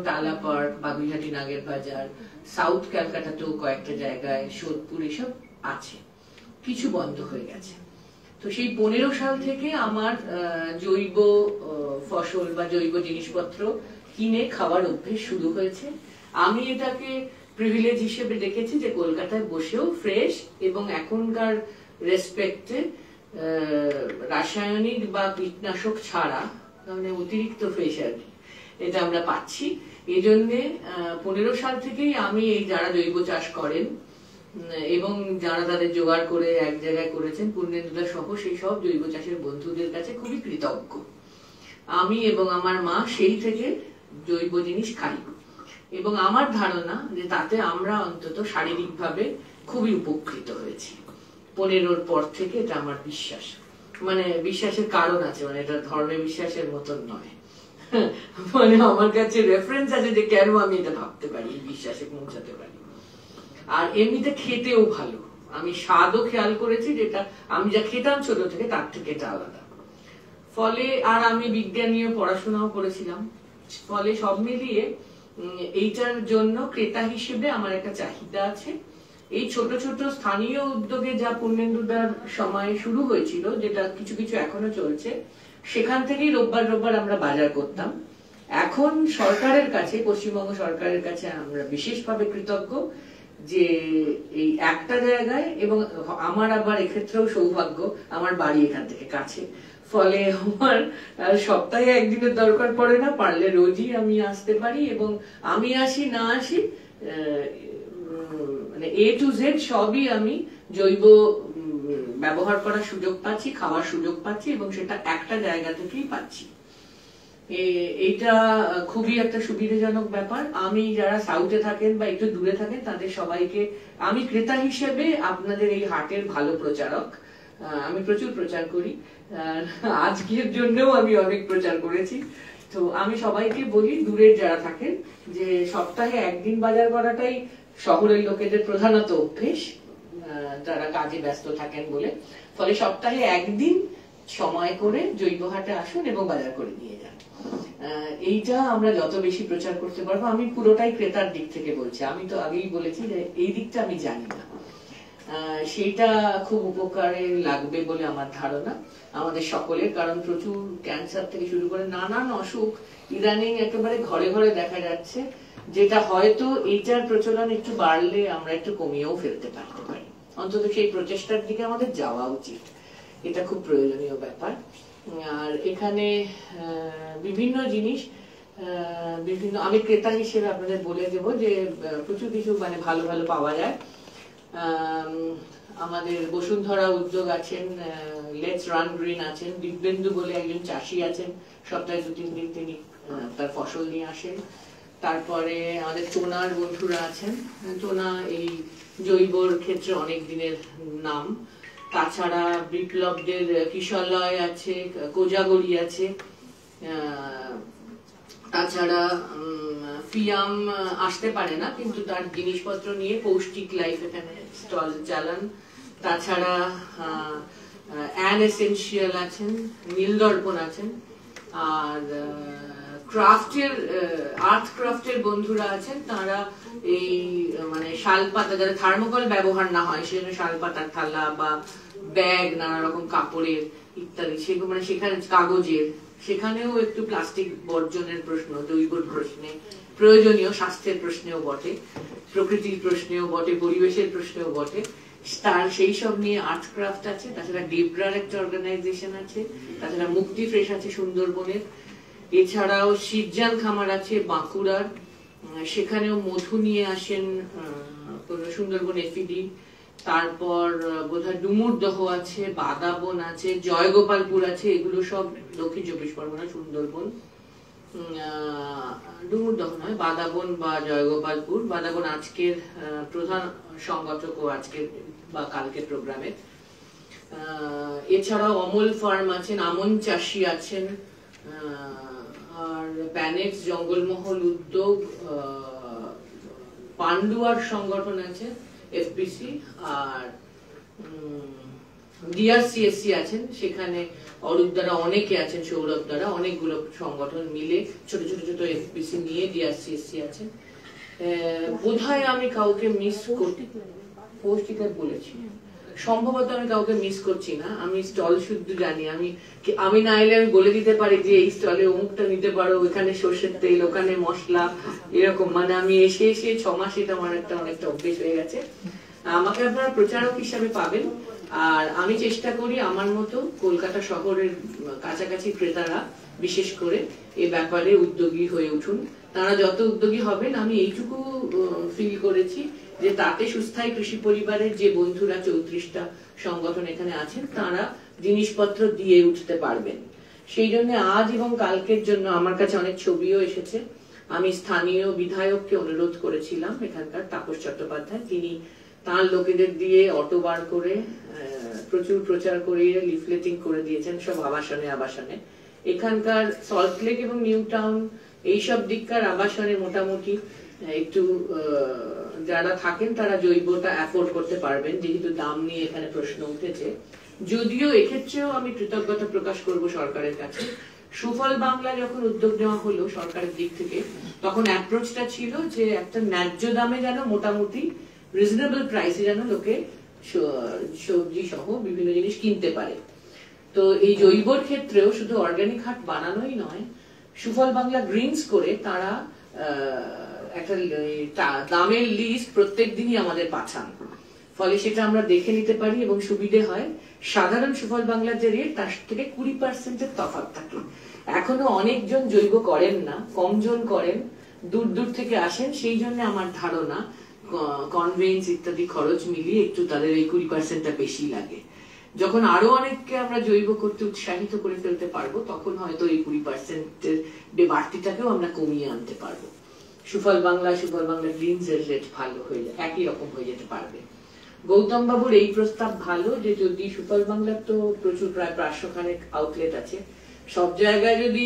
টালা park, Baguiati নাগের বাজার, south ক্যালকাটাতেও কয়েকটা জায়গায় সোদপুর এসব আছে, কিছু বন্ধ হয়ে গেছে। তো সেই 15 সাল থেকে আমার জৈব ফসল বা জৈব জিনিসপত্র কিনে খাওয়ার অভ্যেস শুরু হয়েছে। আমি এটাকে প্রিভিলেজ হিসেবে দেখেছি যে কলকাতায় বসেও ফ্রেশ এবং এখনকার রেসপেক্টে রাসায়নিক বা কীটনাশক ছাড়া, মানে অতিরিক্ত ফ্রেশ আর কি, এটা আমরা পাচ্ছি। এই জন্যে 15 সাল থেকেই আমি এই যারা জৈব চাষ করেন এবং যারা তাদের জোগাড় করে এক জায়গায় করেছেন, পূর্ণেন্দুদা সহ সেই সব জৈব চাষের বন্ধুদের কাছে খুবই কৃতজ্ঞ। আমি এবং আমার মা সেই থেকে জৈব জিনিস খাই এবং আমার ধারণা যে তাতে আমরা অন্তত শারীরিকভাবে খুবই উপকৃত হয়েছি 15-র পর থেকে। এটা আমার বিশ্বাস, মানে বিশ্বাসের কারণ আছে, মানে এটা ধর্মের বিশ্বাসের মতন নয়, মানে আমার কাছে রেফারেন্স আছে যে কেন আমি এটা ভাবতে পারি, বিশ্বাসে পৌঁছাতে পারি। আর এমনিতে খেতেও ভালো, আমি স্বাদও খেয়াল করেছি, যেটা আমি যা খেতাম ছোট থেকে তার থেকে এটা আলাদা। ফলে আর আমি বিজ্ঞান নিয়ে পড়াশোনাও করেছিলাম, ফলে সব মিলিয়ে এইটার জন্য ক্রেতা হিসেবে আমার একটা চাহিদা আছে। এই ছোট ছোট স্থানীয় উদ্যোগে যা পূর্ণেন্দুদার সময় শুরু হয়েছিল, যেটা কিছু কিছু এখনো চলছে, সেখান থেকেই রোববার রোববার আমরা বাজার করতাম। এখন সরকারের কাছে, পশ্চিমবঙ্গ সরকারের কাছে আমরা বিশেষভাবে কৃতজ্ঞ যে এই একটা জায়গায়, এবং আমার আবার এক্ষেত্রেও সৌভাগ্য, আমার বাড়ি এখান থেকে কাছে, ফলে আমার সপ্তাহে একদিনের দরকার পড়ে না, পারলে রোজই আমি আসতে পারি। এবং আমি আসি না আসি, মানে A to Z সবই আমি জৈব ব্যবহার করার সুযোগ পাচ্ছি, খাওয়ার সুযোগ পাচ্ছি, এবং সেটা একটা জায়গা থেকেই পাচ্ছি। এইটা খুবই একটা সুবিধাজনক ব্যাপার। আমি যারা সাউথে থাকেন বা একটু দূরে থাকেন তাদের সবাইকে আমি ক্রেতা হিসেবে আপনাদের এই হাটের ভালো প্রচারক, আমি প্রচুর প্রচার করি, আজকের জন্যও আমি অনেক প্রচার করেছি। তো আমি সবাইকে বলি, দূরের যারা থাকেন, যে সপ্তাহে একদিন বাজার করাটাই শহরের লোকেদের প্রধানত অভ্যেস, তারা কাজে ব্যস্ত থাকেন বলে। ফলে সপ্তাহে একদিন সময় করে জৈব হাটে আসুন এবং বাজার করে নিয়ে যান। এইটা আমরা যত বেশি প্রচার করতে পারবো, আমি পুরোটাই ক্রেতার দিক থেকে বলছি, আমি তো আগেই বলেছি যে এই দিকটা আমি জানি না, সেইটা খুব উপকারে লাগবে বলে আমার ধারণা আমাদের সকলের। কারণ প্রচুর ক্যান্সার থেকে শুরু করে নানান অসুখ ইদানিং একেবারে ঘরে ঘরে দেখা যাচ্ছে, যেটা হয়তো এইটার প্রচলন একটু বাড়লে আমরা একটু কমিয়েও ফেলতে পারতে পারি। অন্তত সেই প্রচেষ্টার দিকে আমাদের যাওয়া উচিত, এটা খুব প্রয়োজনীয় ব্যাপার। আর এখানে বিভিন্ন জিনিস, বিভিন্ন, আমি ক্রেতা হিসেবে আপনাদের বলে দেবো যে প্রচুর কিছু মানে ভালো ভালো পাওয়া যায়। আমাদের বসুন্ধরা উদ্যোগ আছেন, লেটস রান গ্রিন আছেন, দিব্যেন্দু বলে একজন চাষি আছেন, সপ্তাহে 2-3 দিন তিনি তার ফসল নিয়ে আসেন। তারপরে আমাদের টোনার বন্ধুরা আছেন, টোনা এই জৈবর ক্ষেত্রে অনেক দিনের নাম। তাছাড়া বিপ্লবদের কিশলয় আছে, কোজাগরি আছে। তাছাড়া ফিয়াম আসতে পারে না, কিন্তু তার জিনিসপত্র নিয়ে পৌষ্টিক লাইফ এখানে স্টল চালান। তাছাড়া অ্যান এসেনশিয়াল আছেন, নীলদর্পণ আছেন। আর ক্রাফটের, আর্ট ক্রাফটের বন্ধুরা আছেন, তারা এই মানে শালপাতা, যারা থার্মোকল ব্যবহার না হয় সেজন্য শালপাতার থালা বা ব্যাগ, নানা রকম কাপড়ের ইত্যাদি, সেগুলো মানে সেখানে কাগজের, সেখানেও একটু প্লাস্টিক বর্জনের প্রশ্ন জৈবর প্রশ্নে প্রয়োজনীয়, স্বাস্থ্যের প্রশ্নেও বটে, প্রকৃতির প্রশ্নেও বটে, পরিবেশের প্রশ্নেও বটে, তার সেই সব নিয়ে আর্ট ক্রাফট আছে। তাছাড়া ডেবরার একটা অর্গানাইজেশন আছে, তাছাড়া মুক্তি ফ্রেশ আছে সুন্দরবনের, এছাড়াও শীতজাল খামার আছে বাঁকুড়ার, সেখানেও মধু নিয়ে আসেন সুন্দরবন এফিডি। তারপর বোধহয় ডুমুরদহ আছে, বাদাবন আছে, জয়গোপালপুর আছে, এগুলো সব দক্ষিণ 24 পরগনা সুন্দরবন। ডুমুরদহ নয়, বাদাবন বা জয়গোপালপুর। বাদাবন আজকের প্রধান সংগঠক ও আজকের বা কালকের প্রোগ্রামে। এছাড়াও অমল ফার্ম আছেন, আমন চাষি আছেন, আর প্যানেক্স জঙ্গলমহল উদ্যোগ, পান্ডুয়ার সংগঠন আছে এফপিসি, আর ডিআরসিএসসি আছেন, সেখানে অরূপ দ্বারা অনেকে আছেন, সৌরভ দ্বারা অনেকগুলো সংগঠন মিলে ছোট ছোট ছোট এফপিসি নিয়ে ডিআরসিএসসি আছেন। বোধহয় আমি কাউকে মিস করতে পৌষ্টিকায় বলেছি, সম্ভবত আমি কাউকে মিস করছি না। আমি স্টল শুদ্ধ জানি, আমি না এলে আমি বলে দিতে পারি যে এই স্টলে অমুকটা নিতে পারো, ওখানে সর্ষের তেল, ওখানে মশলা, এরকম। মানে আমি এসে 6 মাস এটা আমার অনেকটা অভ্যেস হয়ে গেছে। আমাকে আপনারা প্রচারক হিসাবে পাবেন। আর আমি চেষ্টা করি আমার মতো কলকাতা শহরের কাছাকাছি ক্রেতারা বিশেষ করে এ ব্যাপারে উদ্যোগী হয়ে উঠুন। তারা যত উদ্যোগী হবেন, আমি এইটুকু ফিল করেছি যে তাতে সুস্থায়ী কৃষি পরিবারের যে বন্ধুরা 34টা সংগঠন এখানে আছেন, তারা জিনিসপত্র দিয়ে উঠতে পারবেন। সেই জন্য আজ এবং কালকের জন্য আমার কাছে অনেক ছবিও এসেছে। আমি স্থানীয় বিধায়ককে অনুরোধ করেছিলাম, এখানকার তাপস চট্টোপাধ্যায়, তিনি তার লোকেদের দিয়ে অটো বার করে প্রচুর প্রচার করিয়ে লিফলেটিং করে দিয়েছেন সব আবাসনে আবাসনে। এখানকার সল্টলেক এবং নিউ টাউন এইসব দিককার আবাসনে মোটামুটি একটু যারা থাকেন তারা জৈবটা অ্যাফোর্ড করতে পারবেন, যেহেতু দাম নিয়ে এখানে প্রশ্ন উঠেছে। যদিও এক্ষেত্রেও আমি কৃতজ্ঞতা প্রকাশ করব সরকারের কাছে। সুফল বাংলা যখন উদ্যোগ নেওয়া হলো সরকারের দিক থেকে, তখন অ্যাপ্রোচটা ছিল যে একটা ন্যায্য দামে যেন মোটামুটি রিজনেবল প্রাইসে যেন লোকে সবজি সহ বিভিন্ন জিনিস কিনতে পারে। তো এই জৈবর ক্ষেত্রেও শুধু অর্গানিক হাট বানানোই নয়, সুফল বাংলা গ্রিনস করে তারা একটা দামের লিস্ট প্রত্যেক দিনই আমাদের পাঠান, ফলে সেটা আমরা দেখে নিতে পারি এবং সুবিধে হয়। সাধারণ সুফল বাংলার যে রেট, তার থেকে 20% তফাৎ থাকে। এখনো অনেকজন জৈব করেন না, কমজন করেন, দূর দূর থেকে আসেন। সেই জন্য আমার ধারণা কনভেন্স ইত্যাদি খরচ মিলিয়ে একটু তাদের এই 20%টা বেশি লাগে। যখন আরো অনেককে আমরা জৈব করতে উৎসাহিত করে ফেলতে পারবো, তখন হয়তো এই 20%-এর বাড়তিটাকেও আমরা কমিয়ে আনতে পারবো। সুফল বাংলা গ্রিনস এর রেট ভালো হয়ে যায়, একই রকম হয়ে যেতে পারবে। গৌতম বাবুর এই প্রস্তাব ভালো যে যদি সুফল বাংলার তো প্রচুর প্রায় 500 আউটলেট আছে, সব জায়গায় যদি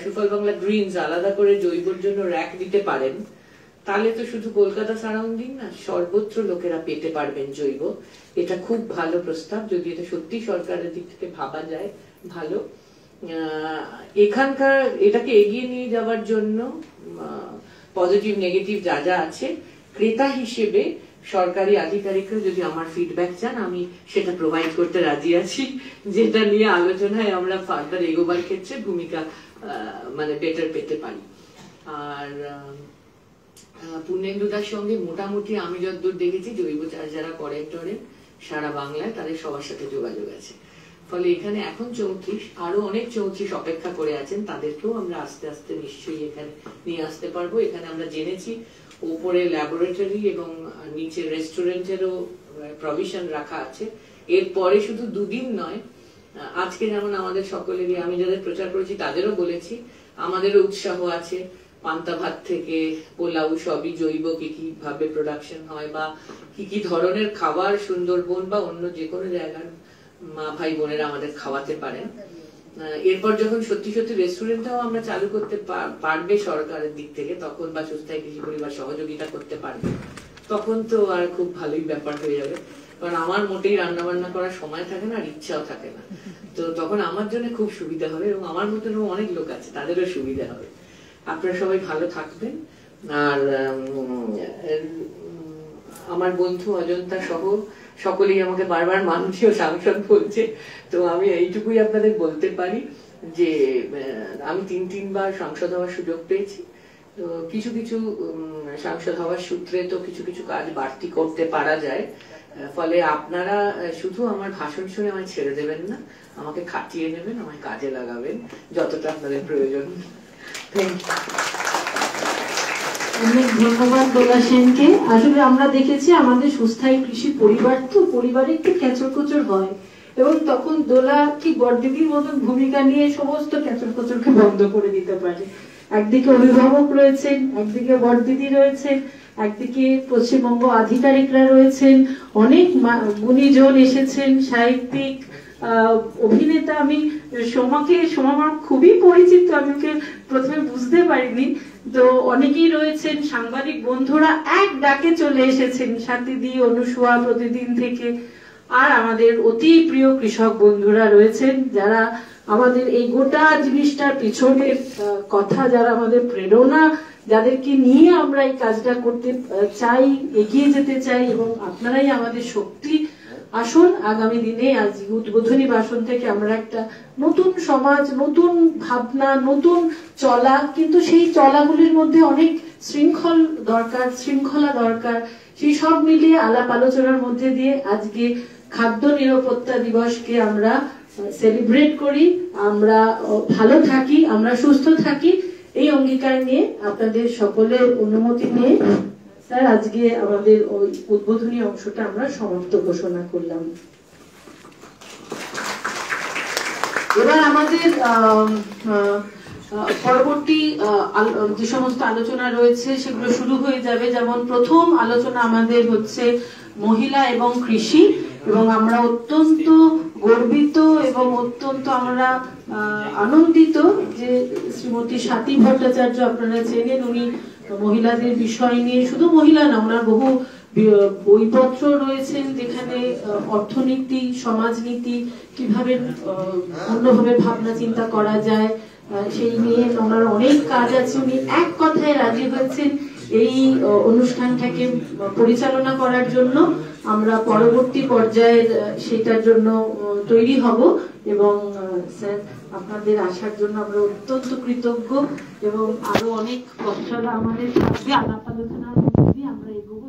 সুফল বাংলা গ্রিনস আলাদা করে জৈবর জন্য র্যাক দিতে পারেন, তাহলে তো শুধু কলকাতা সারাউন্ডিং না, সর্বত্র লোকেরা পেতে পারবেন জৈব। এটা খুব ভালো প্রস্তাব, যদি এটা সত্যি সরকারের দিক থেকে ভাবা যায় ভালো। এখানকার এটাকে এগিয়ে নিয়ে যাওয়ার জন্য পজিটিভ নেগেটিভ যা যা আছে, ক্রেতা হিসেবে সরকারি আধিকারিকরা যদি আমার ফিডব্যাক চান, আমি সেটা প্রোভাইড করতে রাজি আছি, যেটা নিয়ে আলোচনায় আমরা ফার্দার এগোবার ক্ষেত্রে ভূমিকা মানে বেটার পেতে পারি। আর পূর্ণেন্দুদার সঙ্গে মোটামুটি আমি যতদূর দেখেছি জৈব চাষ যারা করেন সারা বাংলায়, তাদের সবার সাথে যোগাযোগ আছে। ফলে এখানে এখন 34, আরো অনেক 34 অপেক্ষা করে আছেন, তাদেরকেও আমরা আস্তে আস্তে নিশ্চয়ই এখানে নিয়ে আসতে পারবো। এখানে আমরা জেনেছি উপরে ল্যাবরেটরি এবং নিচে রেস্টুরেন্টেরও প্রভিশন রাখা আছে। এরপরে শুধু 2 দিন নয়, আজকে যেমন আমাদের সকলেরই, আমি যাদের প্রচার করেছি তাদেরও বলেছি, আমাদেরও উৎসাহ আছে। পান্তা ভাত থেকে পোলাও সবই জৈব, কি ভাবে প্রোডাকশন হয় বা কি ধরনের খাবার সুন্দরবন বা অন্য যে কোনো জায়গার মা ভাই বোনেরা আমাদের খাওয়াতে পারেন। এরপর যখন সত্যি সত্যি রেস্টুরেন্টটাও আমরা চালু করতে পারবে সরকারের দিক থেকে, তখন বা সুস্থায়ী কৃষি পরিবার সহযোগিতা করতে পারবে, তখন তো আর খুব ভালোই ব্যাপার হয়ে যাবে। কারণ আমার মোটেই রান্না বান্না করার সময় থাকে না আর ইচ্ছাও থাকে না, তো তখন আমার জন্য খুব সুবিধা হবে এবং আমার মতন অনেক লোক আছে তাদেরও সুবিধা হবে। আপনারা সবাই ভালো থাকবেন। আর আমার বন্ধু অজন্তা সহ সকলেই আমাকে বারবার মাননীয় সাংসদ বলছে, তো আমি এইটুকুই আপনাদের বলতে পারি যে আমি 3বার সাংসদ হওয়ার সুযোগ পেয়েছি। তো কিছু কিছু সাংসদ হওয়ার সূত্রে তো কিছু কিছু কাজ বাড়তি করতে পারা যায়। ফলে আপনারা শুধু আমার ভাষণ শুনে আমায় ছেড়ে দেবেন না, আমাকে খাটিয়ে নেবেন, আমায় কাজে লাগাবেন যতটা আপনাদের প্রয়োজন। অনেক ধন্যবাদ দোলা সেনকে। আসলে আমরা দেখেছি আমাদের সুস্থায়ী কৃষি পরিবার তো পরিবারে একটু ক্যাচর হয়, এবং তখন দোলা কি বড়দিদির মতন ভূমিকা নিয়ে সমস্ত ক্যাচরকে বন্ধ করে দিতে পারে। একদিকে অভিভাবক রয়েছেন, একদিকে বড়দিদি রয়েছেন, একদিকে পশ্চিমবঙ্গ আধিকারিকরা রয়েছেন, অনেক গুণীজন এসেছেন, সাহিত্যিক, অভিনেতা। আমি সোমা খুবই পরিচিত, আমি ওকে প্রথমে বুঝতে পারিনি, তো অনেকেই রয়েছেন, সাংবাদিক বন্ধুরা এক ডাকে চলে এসেছেন, সাথীদি অনুসুয়া প্রতিদিন থেকে আর আমাদের অতি প্রিয় কৃষক বন্ধুরা রয়েছেন, যারা আমাদের এই গোটা জিনিসটার পিছনের কথা, যারা আমাদের প্রেরণা, যাদেরকে নিয়ে আমরা এই কাজটা করতে চাই, এগিয়ে যেতে চাই, এবং আপনারাই আমাদের শক্তি। আসুন আগামী দিনে আজ উদ্বোধনী ভাষণ থেকে আমরা একটা নতুন সমাজ, নতুন ভাবনা, নতুন চলা, কিন্তু সেই চলাগুলির মধ্যে অনেক শৃঙ্খলা দরকার, সেই সব মিলিয়ে আলাপ আলোচনার মধ্যে দিয়ে আজকে খাদ্য নিরাপত্তা দিবসকে আমরা সেলিব্রেট করি। আমরা ভালো থাকি, আমরা সুস্থ থাকি, এই অঙ্গীকার নিয়ে আপনাদের সকলের অনুমতি নিয়ে স্যার আজকে আমাদের ওই উদ্বোধনী অংশটা আমরা সমাপ্ত ঘোষণা করলাম। এবার আমাদের পরবর্তী যে সমস্ত আলোচনা রয়েছে সেগুলো শুরু হয়ে যাবে। যেমন প্রথম আলোচনা আমাদের হচ্ছে মহিলা এবং কৃষি, এবং আমরা অত্যন্ত গর্বিত এবং অত্যন্ত আমরা আনন্দিত যে শ্রীমতী স্বাতী ভট্টাচার্য, আপনারা চেনেন, উনি মহিলাদের বিষয় নিয়ে, শুধু মহিলা না, ওনার বহু বইপত্র রয়েছেন যেখানে অর্থনীতি, সমাজনীতি, কিভাবে অন্যভাবে ভাবনা চিন্তা করা যায় সেই নিয়ে ওনার অনেক কাজ আছে। উনি এক কথায় রাজি হয়েছেন এই অনুষ্ঠানটাকে পরিচালনা করার জন্য। আমরা পরবর্তী পর্যায়ের সেটার জন্য তৈরি হব, এবং স্যার আপনাদের আসার জন্য আমরা অত্যন্ত কৃতজ্ঞ, এবং আরো অনেক কথা আমাদের থাকবে, আলাপ আলোচনার মধ্যে দিয়ে আমরা এগোবো।